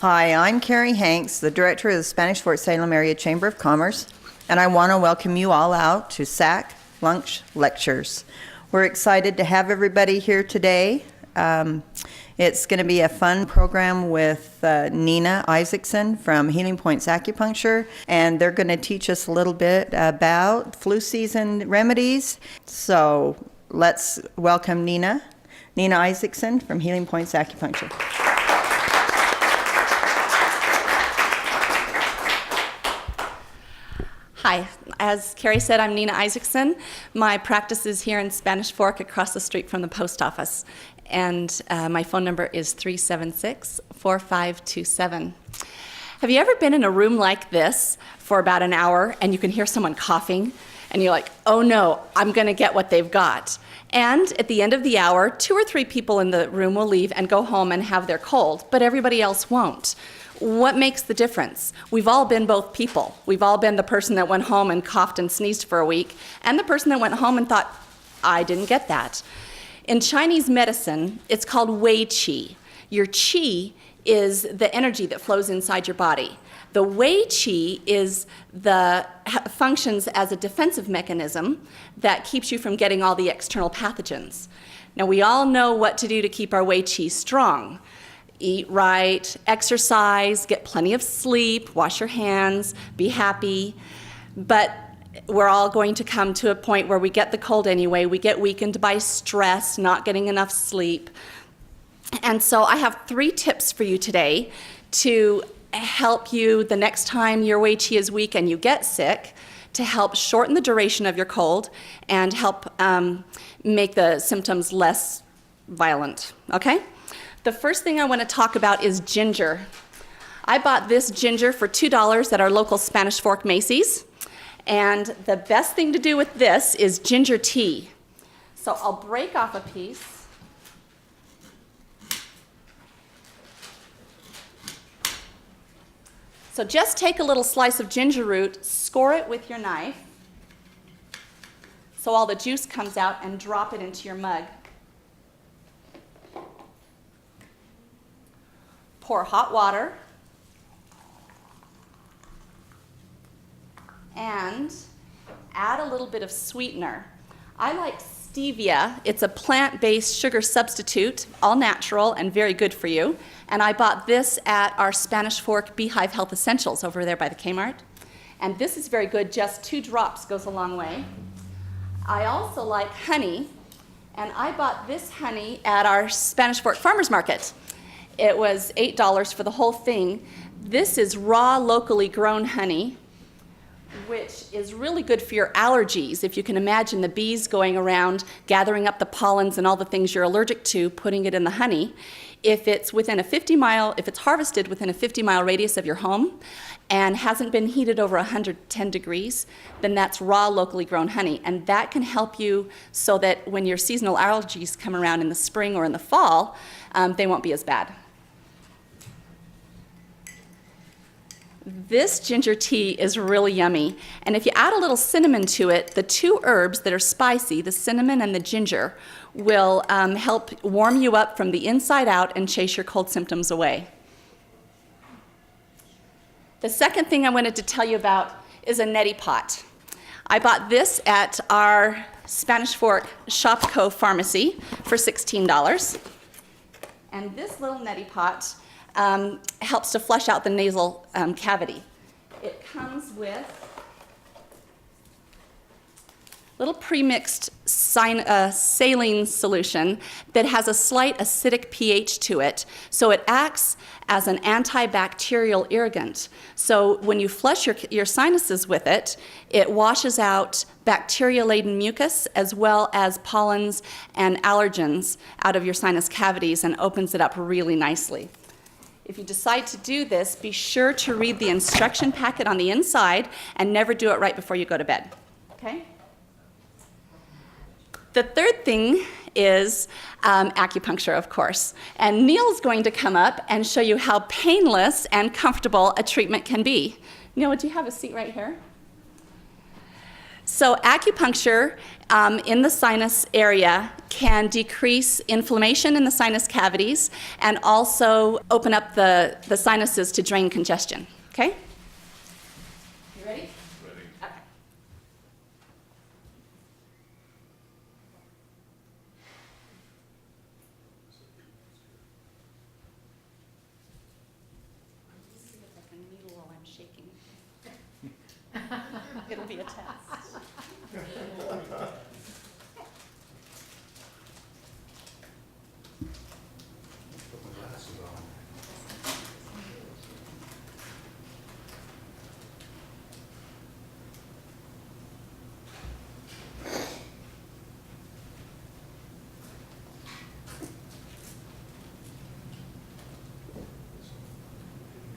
Hi, I'm Carrie Hanks, the director of the Spanish Fort Salem Area Chamber of Commerce, and I want to welcome you all out to SAC Lunch Lectures. We're excited to have everybody here today. It's going to be a fun program with Nina Issacson from Healing Points Acupuncture, and they're going to teach us a little bit about flu season remedies. So let's welcome Nina Issacson from Healing Points Acupuncture. Hi, as Carrie said, I'm Nina Issacson. My practice is here in Spanish Fork across the street from the post office. And my phone number is 376-4527. Have you ever been in a room like this for about an hour and you can hear someone coughing and you're like, oh no, I'm gonna get what they've got. And at the end of the hour, 2 or 3 people in the room will leave and go home and have their cold, but everybody else won't. What makes the difference? We've all been both people. We've all been the person that went home and coughed and sneezed for a week, and the person that went home and thought, I didn't get that. In Chinese medicine, it's called Wei Qi. Your Qi is the energy that flows inside your body. The Wei Qi functions as a defensive mechanism that keeps you from getting all the external pathogens. Now, we all know what to do to keep our Wei Qi strong. Eat right, exercise, get plenty of sleep, wash your hands, be happy. But we're all going to come to a point where we get the cold anyway. We get weakened by stress, not getting enough sleep. And so I have 3 tips for you today to help you the next time your Wei Qi is weak and you get sick, to help shorten the duration of your cold and help make the symptoms less violent, okay? The first thing I want to talk about is ginger. I bought this ginger for $2 at our local Spanish Fork Macy's. And the best thing to do with this is ginger tea. So I'll break off a piece. So just take a little slice of ginger root, score it with your knife, so all the juice comes out, and drop it into your mug. Pour hot water and add a little bit of sweetener. I like stevia. It's a plant-based sugar substitute, all natural and very good for you. And I bought this at our Spanish Fork Beehive Health Essentials over there by the Kmart. And this is very good. Just 2 drops goes a long way. I also like honey, and I bought this honey at our Spanish Fork Farmers Market. It was $8 for the whole thing. This is raw, locally grown honey, which is really good for your allergies. If you can imagine the bees going around, gathering up the pollens and all the things you're allergic to, putting it in the honey. If it's harvested within a 50-mile radius of your home and hasn't been heated over 110 degrees, then that's raw, locally grown honey. And that can help you so that when your seasonal allergies come around in the spring or in the fall, they won't be as bad. This ginger tea is really yummy, and if you add a little cinnamon to it, the 2 herbs that are spicy, the cinnamon and the ginger, will help warm you up from the inside out and chase your cold symptoms away. The second thing I wanted to tell you about is a neti pot. I bought this at our Spanish Fork Shopco pharmacy for $16. And this little neti pot helps to flush out the nasal cavity. It comes with little pre-mixed saline solution that has a slight acidic pH to it, so it acts as an antibacterial irrigant. So when you flush your sinuses with it, it washes out bacteria-laden mucus as well as pollens and allergens out of your sinus cavities and opens it up really nicely. If you decide to do this, be sure to read the instruction packet on the inside and never do it right before you go to bed, okay? The third thing is acupuncture, of course. And Neil's going to come up and show you how painless and comfortable a treatment can be. Neil, would you have a seat right here? So acupuncture in the sinus area can decrease inflammation in the sinus cavities and also open up the sinuses to drain congestion. Okay? You ready? Ready. Okay. Let's see if I can needle while I'm shaking. It'll be a test. Put my glasses on.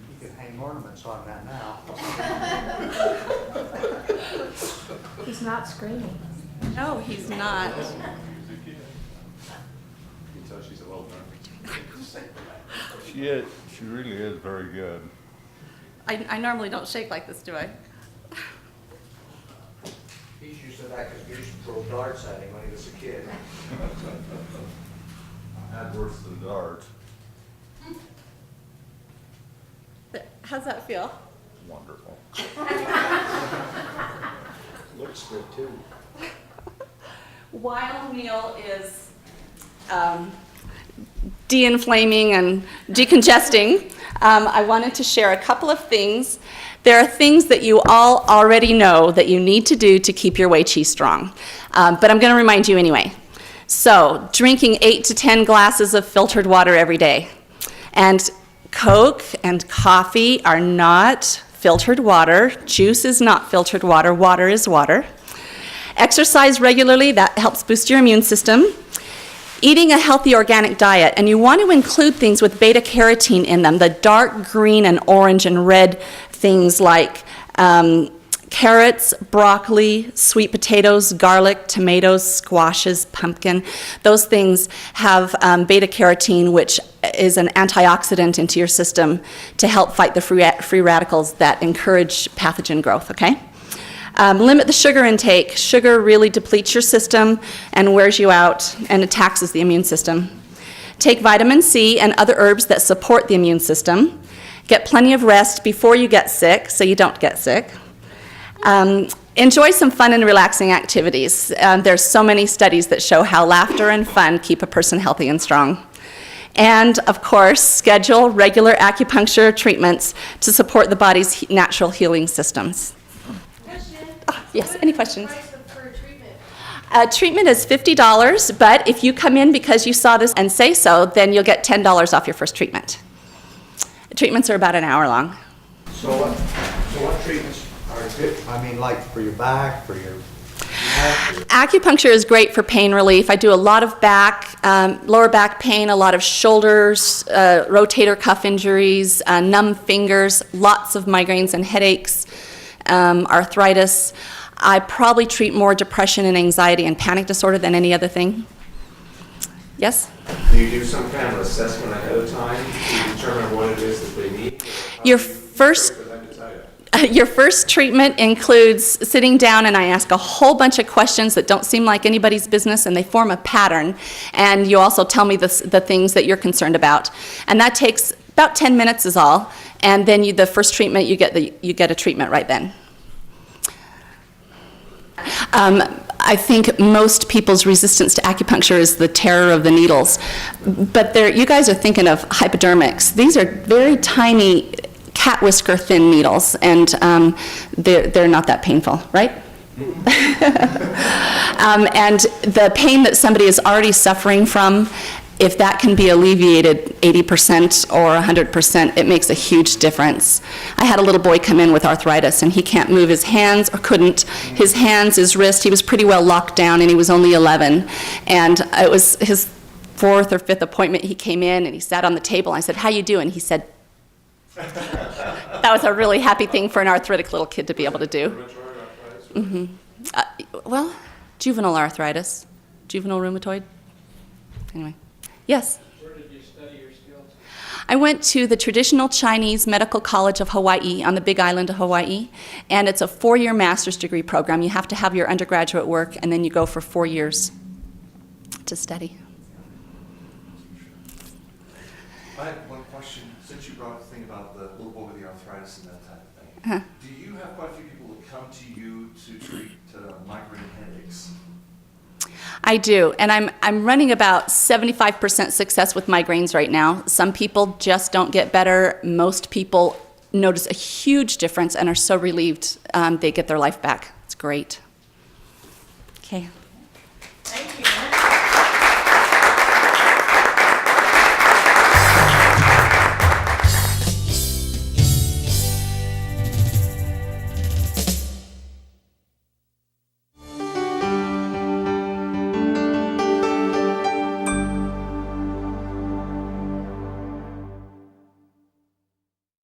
You can hang ornaments on that now. He's not screaming. No, he's not. He's a kid. You can tell she's a little nervous. She really is very good. I normally don't shake like this, do I? He's used to that because we used to throw darts at him when he was a kid. I had worse than darts. How's that feel? Wonderful. Looks good too. While Neil is de-inflaming and decongesting, I wanted to share a couple of things. There are things that you all already know that you need to do to keep your Wei Qi strong, but I'm going to remind you anyway. So, drinking 8 to 10 glasses of filtered water every day. And Coke and coffee are not filtered water. Juice is not filtered water. Water is water. Exercise regularly, that helps boost your immune system. Eating a healthy organic diet, and you want to include things with beta carotene in them, the dark green and orange and red things like carrots, broccoli, sweet potatoes, garlic, tomatoes, squashes, pumpkin. Those things have beta carotene, which is an antioxidant into your system to help fight the free radicals that encourage pathogen growth, okay? Limit the sugar intake. Sugar really depletes your system and wears you out, and it taxes the immune system. Take vitamin C and other herbs that support the immune system. Get plenty of rest before you get sick, so you don't get sick. Enjoy some fun and relaxing activities. There's so many studies that show how laughter and fun keep a person healthy and strong. And, of course, schedule regular acupuncture treatments to support the body's natural healing systems. Yes, any questions? Treatment is $50, but if you come in because you saw this and say so, then you'll get $10 off your first treatment. The treatments are about an hour long. So what treatments are good? I mean, like for your back, for your neck? Acupuncture is great for pain relief. I do a lot of back, lower back pain, a lot of shoulders, rotator cuff injuries, numb fingers, lots of migraines and headaches, arthritis. I probably treat more depression and anxiety and panic disorder than any other thing. Yes? Do you do some kind of assessment ahead of time to determine what it is that they need? Your first Because I can tell you. Your first treatment includes sitting down and I ask a whole bunch of questions that don't seem like anybody's business, and they form a pattern, and you also tell me the things that you're concerned about. And that takes about 10 minutes is all, and then the first treatment, you get a treatment right then. I think most people's resistance to acupuncture is the terror of the needles. But you guys are thinking of hypodermics. These are very tiny cat whisker thin needles, and they're not that painful, right? And the pain that somebody is already suffering from, if that can be alleviated 80% or 100%, it makes a huge difference. I had a little boy come in with arthritis, and he can't move his hands, or couldn't. His hands, his wrist, he was pretty well locked down, and he was only 11. And it was his 4th or 5th appointment. He came in, and he sat on the table. I said, "How you doing?" He said, that was a really happy thing for an arthritic little kid to be able to do. Rheumatoid arthritis? Well, juvenile arthritis, juvenile rheumatoid. Anyway. Yes? Where did you study your skills? I went to the Traditional Chinese Medical College of Hawaii on the Big Island of Hawaii, and it's a 4-year master's degree program. You have to have your undergraduate work, and then you go for 4 years to study. I have one question, since you brought up the thing about the little boy with the arthritis and that type of thing. Uh-huh. Do you have quite a few people that come to you to treat migraine headaches? I do, and I'm running about 75% success with migraines right now. Some people just don't get better. Most people notice a huge difference and are so relieved they get their life back. It's great. Okay.